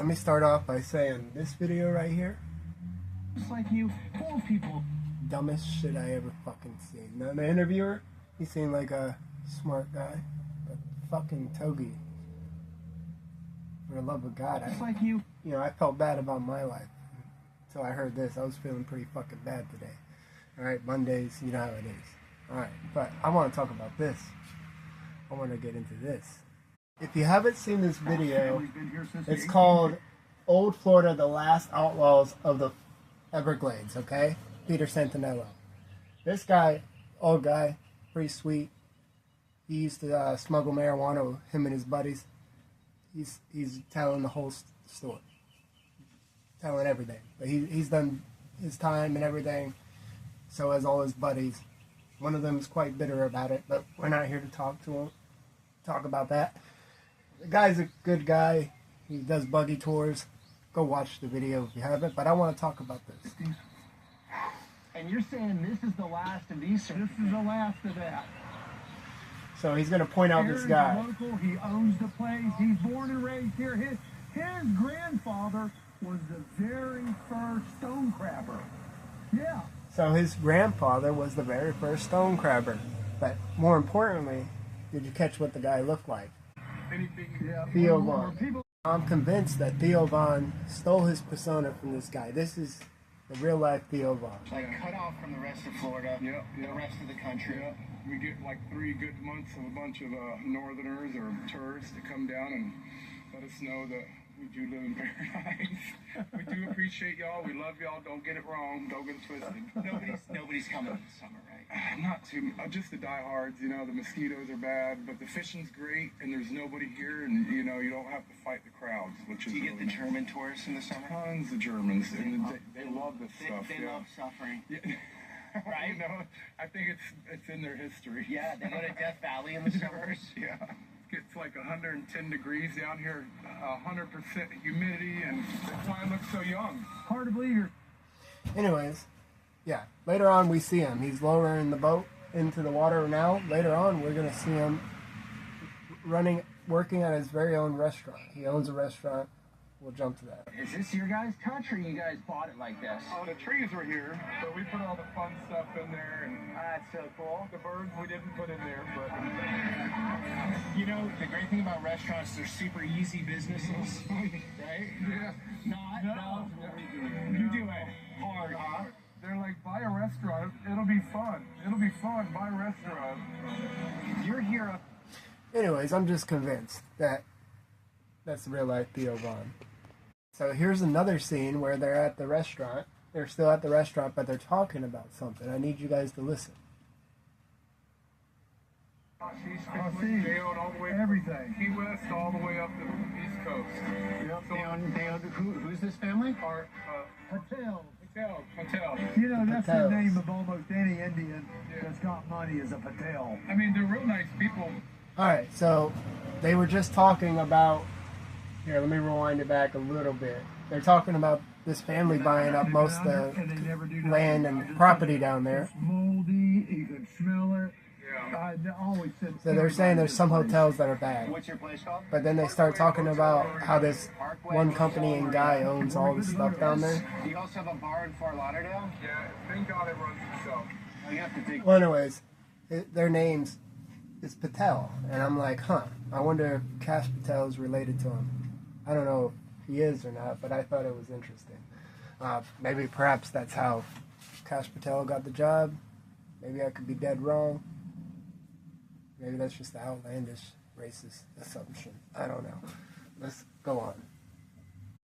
let me start off by saying this video right here, just like you, full of people. Dumbest shit I ever fucking seen. Now the interviewer, he seemed like a smart guy, but fucking Togi, for the love of God, Just like you. I felt bad about my life until I heard this. I was feeling pretty fucking bad today. Alright, Mondays, you know how it is. Alright, but I want to talk about this. I want to get into this. If you haven't seen this video, it's called Old Florida, the Last Outlaws of the Everglades, okay? Peter Santinello. This guy, old guy, pretty sweet. He used to smuggle marijuana with him and his buddies. He's telling the whole story. Telling everything. But he's done his time and everything. So has all his buddies. One of them is quite bitter about it, but we're not here to talk about that. The guy's a good guy. He does buggy tours. Go watch the video if you haven't, but I want to talk about this. And you're saying this is the last of these? This is the last of that. So he's going to point out this guy. Local. He owns the place. He's born and raised here. His grandfather was the very first stone crabber. Yeah. So his grandfather was the very first stone crabber. But more importantly, did you catch what the guy looked like? Theo Vaughn. I'm convinced that Theo Vaughn stole his persona from this guy. This is the real life Theo Vaughn. Like cut off from the rest of Florida, the rest of the country. Yeah. We get like 3 good months of a bunch of northerners or tourists to come down and let us know that we do live in paradise. We do appreciate y'all. We love y'all. Don't get it wrong. Don't get it twisted. Nobody's coming this summer, right? Not too. Just the diehards. The mosquitoes are bad, but the fishing's great, and there's nobody here, and you don't have to fight the crowds, which is. Do you get the German tourists in the summer? Tons of Germans, and they love this stuff. They love suffering. Yeah. Right? I think it's in their history. Yeah, they go to Death Valley in the summers. Yeah. It's like 110 degrees down here, 100% humidity, and that's why I look so young. Hard to believe you're... Anyways, yeah, later on we see him. He's lowering the boat into the water now. Later on we're going to see him working at his very own restaurant. He owns a restaurant. We'll jump to that. Is this your guys' country? You guys bought it like this? Oh, the trees were here, so we put all the fun stuff in there, and That's so cool. the birds we didn't put in there, but The great thing about restaurants, they're super easy businesses, right? yeah, No. You do it hard, huh? they're like, buy a restaurant, it'll be fun. It'll be fun, buy a restaurant. You're here. Anyways, I'm just convinced that that's the real life Theo Vaughn. So here's another scene where they're at the restaurant. They're still at the restaurant, but they're talking about something. I need you guys to listen. They own all the way Everything. Key West all the way up to the East Coast. Yep. They own who's this family? Our Patel. Patel. That's Patels. the name of almost any Indian that's got money is a Patel. I mean, they're real nice people. Alright, so they were just talking about... Here, let me rewind it back a little bit. They're talking about this family buying up most of the land and property down there. It's moldy, you can smell it. Yeah. I always said... So they're saying there's some hotels that are bad. What's your place called? But then they start talking about how this one company and guy owns all the stuff down there. Do you also have a bar in Fort Lauderdale? Yeah, thank God it runs itself. Oh, you have to dig. Well, anyways, their names is Patel. And I'm like, I wonder if Cash Patel is related to him. I don't know if he is or not, but I thought it was interesting. Maybe perhaps that's how Cash Patel got the job. Maybe I could be dead wrong. Maybe that's just an outlandish racist assumption. I don't know. Let's go on.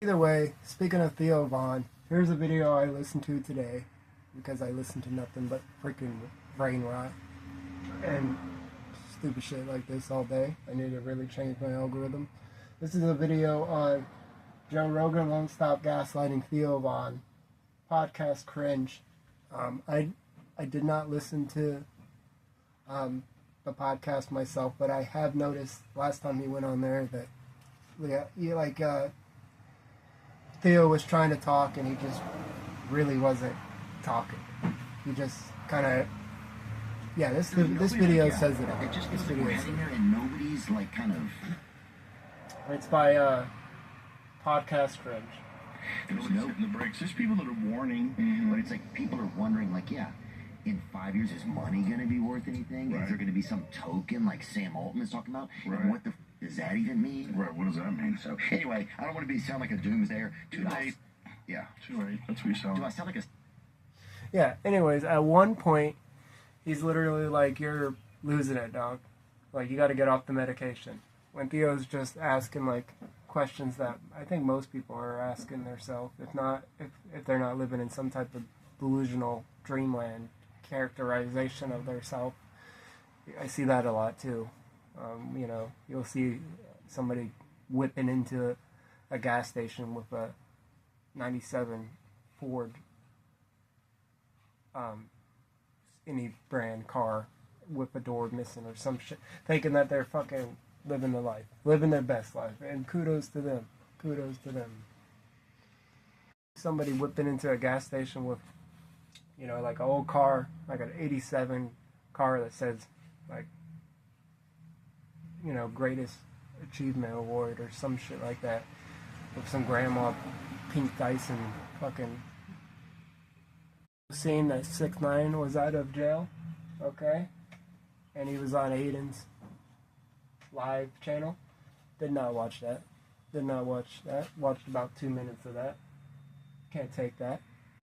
Either way, speaking of Theo Vaughn, here's a video I listened to today because I listen to nothing but freaking brain rot and stupid shit like this all day. I need to really change my algorithm. This is a video on Joe Rogan won't stop gaslighting Theo Vaughn. Podcast cringe. I did not listen to the podcast myself, but I have noticed last time he went on there that Theo was trying to talk and he just really wasn't talking. He just kind of this video says it all. It just This feels like video we're says sitting there and nobody's like kind of. It's by podcast cringe. There's no hitting the brakes. There's people that are warning, but it's like people are wondering, like, yeah, in 5 years, is money going to be worth anything? Right. Is there going to be some token like Sam Altman is talking about? Right. And what the does that even mean? Right, what does that mean? So anyway, I don't want to sound like a doomsdayer. Too late. Yeah. Too late. That's what you sound Do I like. sound like a... Yeah, anyways, at one point, he's literally like, you're losing it, dog. Like, you got to get off the medication. When Theo's just asking, like, questions that I think most people are asking themselves, if they're not living in some type of delusional dreamland characterization of their self. I see that a lot, too. You know, you'll see somebody whipping into a gas station with a 97 Ford any brand car with a door missing or some shit, thinking that they're fucking living the life, living their best life, and kudos to them. Kudos to them. Somebody whipping into a gas station with, you know, like an old car, like an 87 car that says, like, you know, greatest achievement award or some shit like that, with some grandma pink dice and fucking seeing that 6ix9ine was out of jail, okay, and he was on Aiden's live channel. Did not watch that. Watched about 2 minutes of that. Can't take that.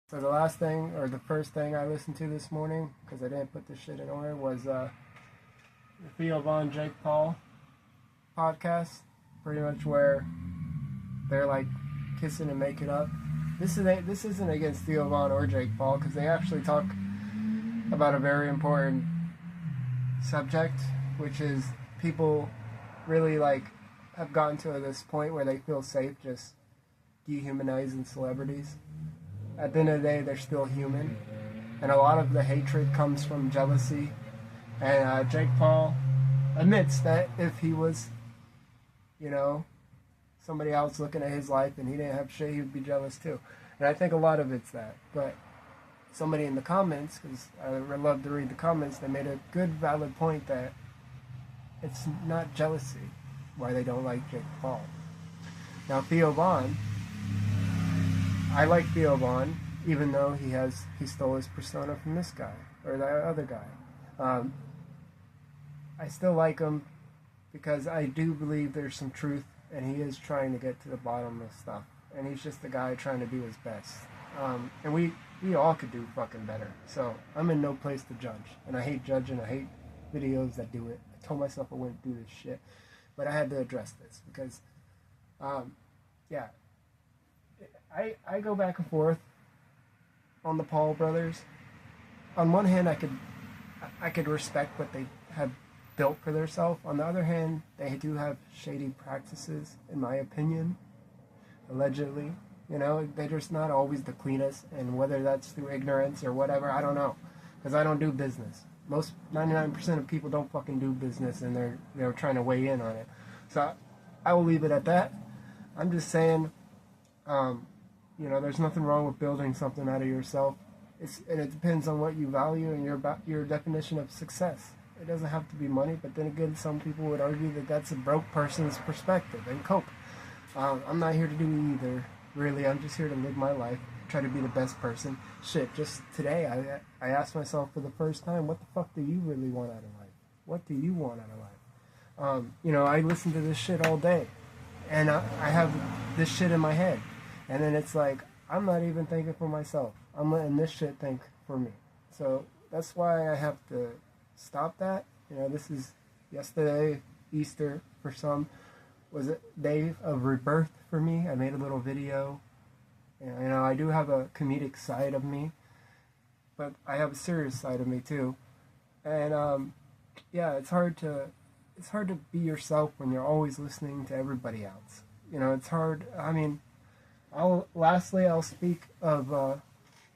So the last thing, or the first thing I listened to this morning, because I didn't put this shit in order, was the Theo Von Jake Paul podcast, pretty much where they're like kissing and making up. This isn't against Theo Von or Jake Paul, because they actually talk about a very important subject, which is people really like have gotten to this point where they feel safe just dehumanizing celebrities. At the end of the day, they're still human, and a lot of the hatred comes from jealousy. And Jake Paul admits that if he was, you know, somebody else looking at his life and he didn't have shit, he would be jealous too. And I think a lot of it's that. But somebody in the comments, because I love to read the comments, they made a good, valid point that it's not jealousy why they don't like Jake Paul. Now, Theo Von, I like Theo Von, even though he stole his persona from this guy, or the other guy. I still like him because I do believe there's some truth, and he is trying to get to the bottom of stuff. And he's just a guy trying to do his best. And we all could do fucking better. So I'm in no place to judge. And I hate judging. I hate videos that do it. I told myself I wouldn't do this shit. But I had to address this because, yeah. I go back and forth on the Paul brothers. On one hand, I could respect what they have built for themselves. On the other hand, they do have shady practices, in my opinion. Allegedly, you know, they're just not always the cleanest, and whether that's through ignorance or whatever, I don't know, because I don't do business. Most 99% of people don't fucking do business, and they're trying to weigh in on it. So I will leave it at that. I'm just saying, you know, there's nothing wrong with building something out of yourself. And it depends on what you value and your definition of success. It doesn't have to be money, but then again, some people would argue that that's a broke person's perspective and cope. I'm not here to do either, really. I'm just here to live my life, try to be the best person. Shit, just today, I asked myself for the first time, what the fuck do you really want out of life? What do you want out of life? You know, I listen to this shit all day, and I have this shit in my head, and then it's like, I'm not even thinking for myself. I'm letting this shit think for me. So that's why I have to stop that. You know, this is yesterday, Easter for some. Was a day of rebirth for me. I made a little video. And, you know, I do have a comedic side of me, but I have a serious side of me too. And yeah, it's hard to be yourself when you're always listening to everybody else. You know, it's hard. I mean, I'll speak of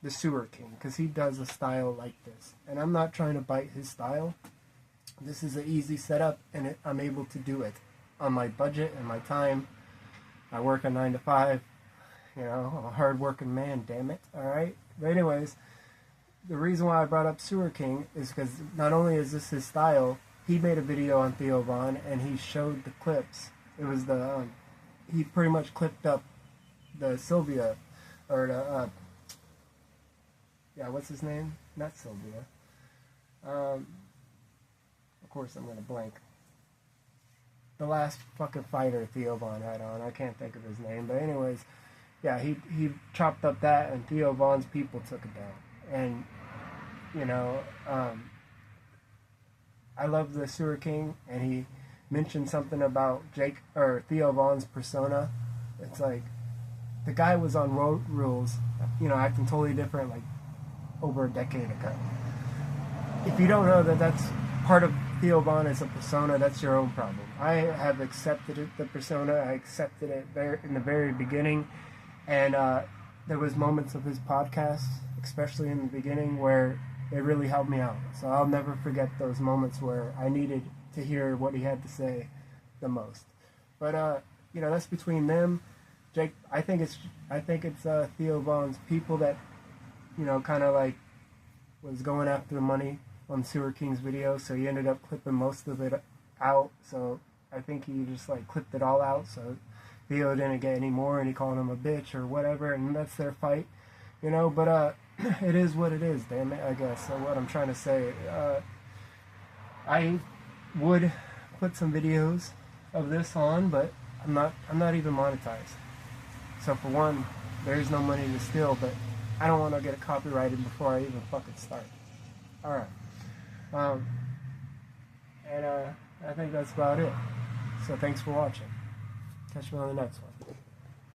the Sewer King, because he does a style like this, and I'm not trying to bite his style. This is an easy setup, and I'm able to do it on my budget and my time. I work a 9 to 5. You know, I'm a hard-working man, damn it. All right? But anyways, the reason why I brought up Sewer King is because not only is this his style, he made a video on Theo Von, and he showed the clips. It was the he pretty much clipped up the Sylvia, or the, what's his name? Not Sylvia. Of course I'm gonna blank. The last fucking fighter Theo Von had on. I can't think of his name, but anyways, yeah, he chopped up that, and Theo Von's people took it down. And you know, I love the Sewer King, and he mentioned something about Theo Von's persona. It's like the guy was on Road Rules, you know, acting totally different like over a decade ago. If you don't know that that's part of Theo Von as a persona, that's your own problem. I have accepted it, the persona. I accepted it in the very beginning, and there was moments of his podcast, especially in the beginning, where it really helped me out. So I'll never forget those moments where I needed to hear what he had to say the most. But you know, that's between them. Jake, I think it's Theo Von's people that, you know, kind of like was going after the money on Sewer King's video, so he ended up clipping most of it out. So I think he just like clipped it all out, so Theo didn't get any more, and he called him a bitch or whatever, and that's their fight, you know. But it is what it is, damn it, I guess. So what I'm trying to say, I would put some videos of this on, but I'm not even monetized. So for one, there's no money to steal, but I don't want to get it copyrighted before I even fucking start. Alright. I think that's about it. So thanks for watching. Catch me on the next one.